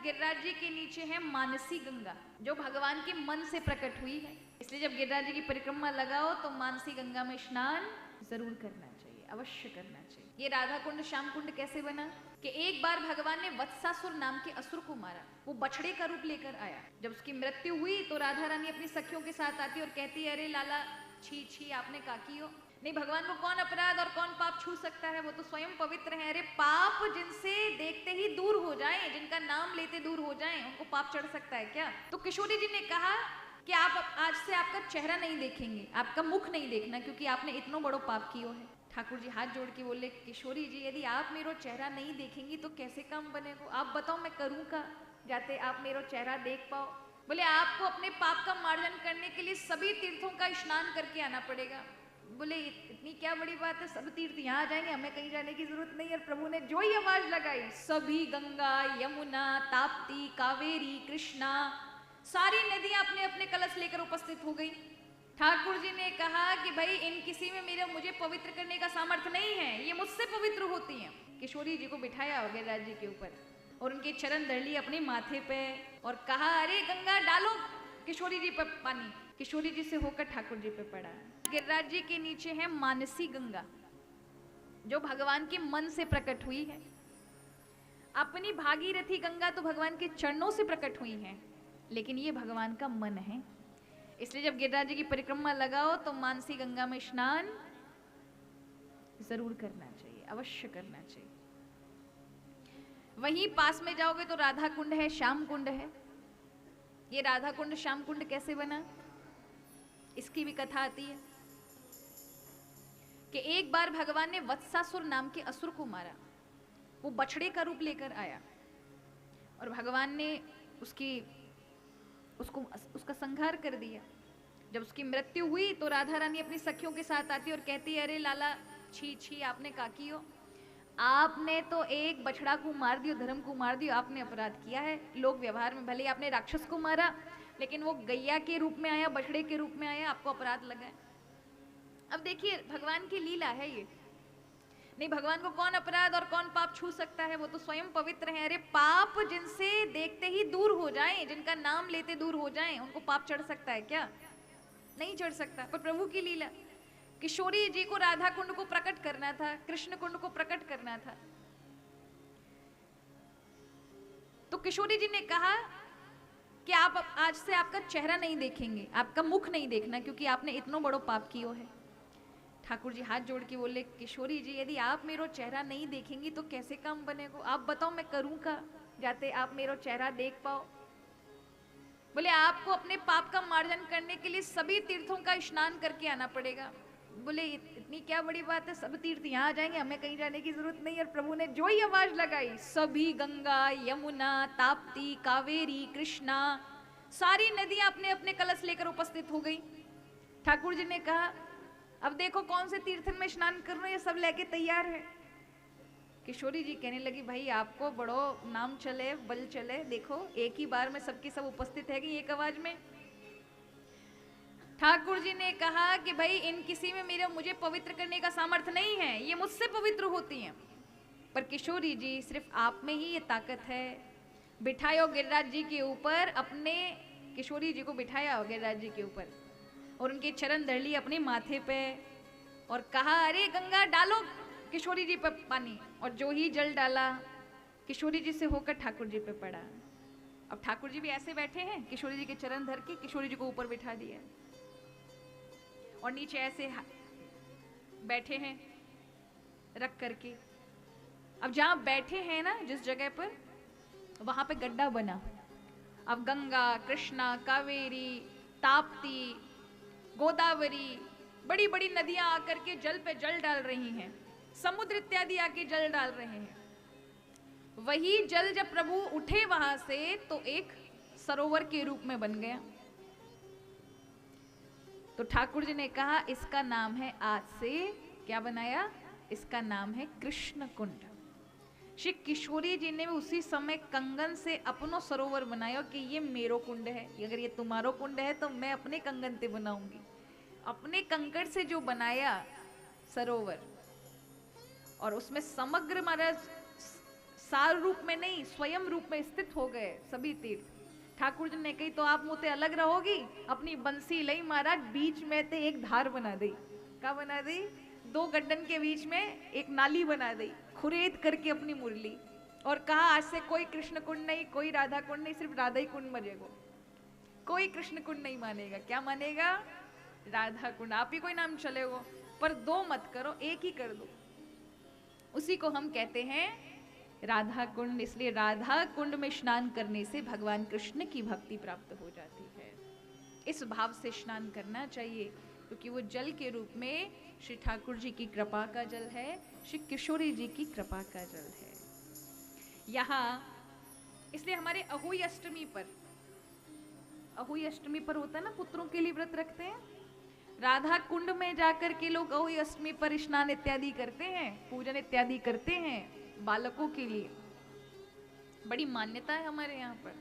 गिरिराज जी के नीचे है मानसी गंगा, जो भगवान के मन से प्रकट हुई है। इसलिए जब गिरिराज जी की परिक्रमा लगाओ तो मानसी गंगा में स्नान जरूर करना चाहिए, अवश्य करना चाहिए। ये राधा कुंड श्याम कुंड कैसे बना कि एक बार भगवान ने वत्सासुर नाम के असुर को मारा। वो बछड़े का रूप लेकर आया। जब उसकी मृत्यु हुई तो राधा रानी अपनी सखियों के साथ आती और कहती है, अरे लाला छी छी आपने का कियो। नहीं, भगवान को कौन अपराध और कौन पाप छू सकता है, वो तो स्वयं पवित्र है। अरे पाप जिनसे देखते ही दूर हो जाए, जिनका नाम लेते दूर हो जाए, उनको पाप चढ़ सकता है क्या? तो किशोरी जी ने कहा कि आप आज से आपका चेहरा नहीं देखेंगे, आपका मुख नहीं देखना, क्योंकि आपने इतना बड़ो पाप कियो है। ठाकुर जी हाथ जोड़ के बोले, किशोरी जी यदि आप मेरो चेहरा नहीं देखेंगी तो कैसे काम बनेगा? आप बताओ मैं करूं का जाते आप मेरो चेहरा देख पाओ? बोले आपको अपने पाप का मार्जन करने के लिए सभी तीर्थों का स्नान करके आना पड़ेगा। बोले इतनी क्या बड़ी बात है, सब तीर्थ यहाँ आ जाएंगे, हमें कहीं जाने की जरूरत नहीं है। प्रभु ने जो ही आवाज लगाई, सभी गंगा यमुना ताप्ती कावेरी कृष्णा सारी नदियां अपने अपने कलश लेकर उपस्थित हो गई। ठाकुर जी ने कहा कि भाई इन किसी में मेरे मुझे पवित्र करने का सामर्थ्य नहीं है, ये मुझसे पवित्र होती हैं। किशोरी जी को बिठाया हो गिरिराज जी के ऊपर और उनके चरण धर लिए अपने माथे पे और कहा, अरे गंगा डालो किशोरी जी पे पानी। किशोरी जी से होकर ठाकुर जी पे पड़ा। गिरिराज जी के नीचे है मानसी गंगा, जो भगवान के मन से प्रकट हुई है। अपनी भागीरथी गंगा तो भगवान के चरणों से प्रकट हुई है, लेकिन ये भगवान का मन है। इसलिए जब गिरिराज जी की परिक्रमा लगाओ तो मानसी गंगा में स्नान जरूर करना चाहिए, अवश्य करना चाहिए। वहीं पास में जाओगे तो राधा कुंड है, श्याम कुंड है। ये राधा कुंड श्याम कुंड कैसे बना, इसकी भी कथा आती है कि एक बार भगवान ने वत्सासुर नाम के असुर को मारा। वो बछड़े का रूप लेकर आया और भगवान ने उसका संहार कर दिया। जब उसकी मृत्यु हुई तो राधा रानी अपनी सखियों के साथ आती और कहती है, अरे लाला छी छी आपने का कियो। आपने तो एक बछड़ा को मार दियो, धर्म को मार दियो, आपने अपराध किया है। लोक व्यवहार में भले आपने राक्षस को मारा, लेकिन वो गैया के रूप में आया, बछड़े के रूप में आया, आपको अपराध लगा है। अब देखिए भगवान की लीला है ये। नहीं, भगवान को कौन अपराध और कौन पाप छू सकता है, वो तो स्वयं पवित्र है। अरे पाप जिनसे देखते ही दूर हो जाए, जिनका नाम लेते दूर हो जाए, उनको पाप चढ़ सकता है क्या? नहीं चढ़ सकता। पर प्रभु की लीला, किशोरी जी को राधा कुंड को प्रकट करना था, कृष्ण कुंड को प्रकट करना था। तो किशोरी जी ने कहा कि आप आज से आपका चेहरा नहीं देखेंगे, आपका मुख नहीं देखना, क्योंकि आपने इतना बड़ो पाप कियो है। ठाकुर जी हाथ जोड़ के बोले, किशोरी जी यदि आप मेरो चेहरा नहीं देखेंगी तो कैसे काम बनेगा? आप बताओ मैं करूं का जाते आप मेरो चेहरा देख पाओ? बोले आपको अपने पाप का मार्जन करने के लिए सभी तीर्थों का स्नान करके आना पड़ेगा। बोले इतनी क्या बड़ी बात है, सब तीर्थ यहाँ आ जाएंगे, हमें कहीं जाने की जरूरत नहीं है। और प्रभु ने जो ही आवाज लगाई, सभी गंगा यमुना ताप्ती कावेरी कृष्णा सारी नदियां अपने अपने कलश लेकर उपस्थित हो गई। ठाकुर जी ने कहा, अब देखो कौन से तीर्थ में स्नान कर रहे हैं, सब लेके तैयार है। किशोरी जी कहने लगी, भाई आपको बड़ो नाम चले बल चले, देखो एक ही बार में सबकी सब उपस्थित है कि एक आवाज में। ठाकुर जी ने कहा कि भाई इन किसी में मेरे मुझे पवित्र करने का सामर्थ्य नहीं है, ये मुझसे पवित्र होती हैं। पर किशोरी जी सिर्फ आप में ही ये ताकत है। बिठायो गिरिराज जी के ऊपर, अपने किशोरी जी को बिठाया हो गिरिराज जी के ऊपर और उनके चरण धर लिए अपने माथे पे और कहा, अरे गंगा डालो किशोरी जी पे पानी। और जो ही जल डाला, किशोरी जी से होकर ठाकुर जी पे पड़ा। अब ठाकुर जी भी ऐसे बैठे हैं, किशोरी जी के चरण धर के किशोरी जी को ऊपर बिठा दिया और नीचे ऐसे बैठे हैं रख करके। अब जहां बैठे हैं ना, जिस जगह पर, वहां पे गड्ढा बना। अब गंगा कृष्णा कावेरी ताप्ती गोदावरी बड़ी बड़ी नदियां आकर के जल पे जल डाल रही हैं, समुद्र इत्यादि आके जल डाल रहे हैं। वही जल जब प्रभु उठे वहां से तो एक सरोवर के रूप में बन गया। तो ठाकुर जी ने कहा, इसका नाम है, आज से क्या बनाया, इसका नाम है कृष्ण कुंड। श्री किशोरी जी ने उसी समय कंगन से अपनो सरोवर बनाया कि ये मेरो कुंड है, अगर ये तुम्हारो कुंड है तो मैं अपने कंगन से बनाऊंगी। अपने कंकड़ से जो बनाया सरोवर और उसमें समग्र महाराज सार रूप में नहीं, स्वयं रूप में स्थित हो गए सभी तीर्थ। ठाकुर जी ने कही तो आप मुझे अलग रहोगी, अपनी बंसी लई महाराज बीच में ते एक धार बना दी। क्या बना दी? दो गड्ढन के बीच में एक नाली बना दी, खुरेद करके अपनी मुरली, और कहा आज से कोई कृष्ण कुंड नहीं, कोई राधा कुंड नहीं, सिर्फ राधा ही कुंड मरेगा, कोई कृष्ण कुंड नहीं मानेगा। क्या मानेगा? राधा कुंड। आप ही कोई नाम चलेगा, पर दो मत करो, एक ही कर दो। उसी को हम कहते हैं राधा कुंड। इसलिए राधा कुंड में स्नान करने से भगवान कृष्ण की भक्ति प्राप्त हो जाती है। इस भाव से स्नान करना चाहिए, क्योंकि वो जल के रूप में श्री ठाकुर जी की कृपा का जल है, श्री किशोरी जी की कृपा का जल है। यहाँ इसलिए हमारे अहोई अष्टमी पर, अहोई अष्टमी पर होता है ना, पुत्रों के लिए व्रत रखते हैं, राधा कुंड में जाकर के लोग अहोई अष्टमी पर स्नान इत्यादि करते हैं, पूजन इत्यादि करते हैं बालकों के लिए। बड़ी मान्यता है हमारे यहाँ पर।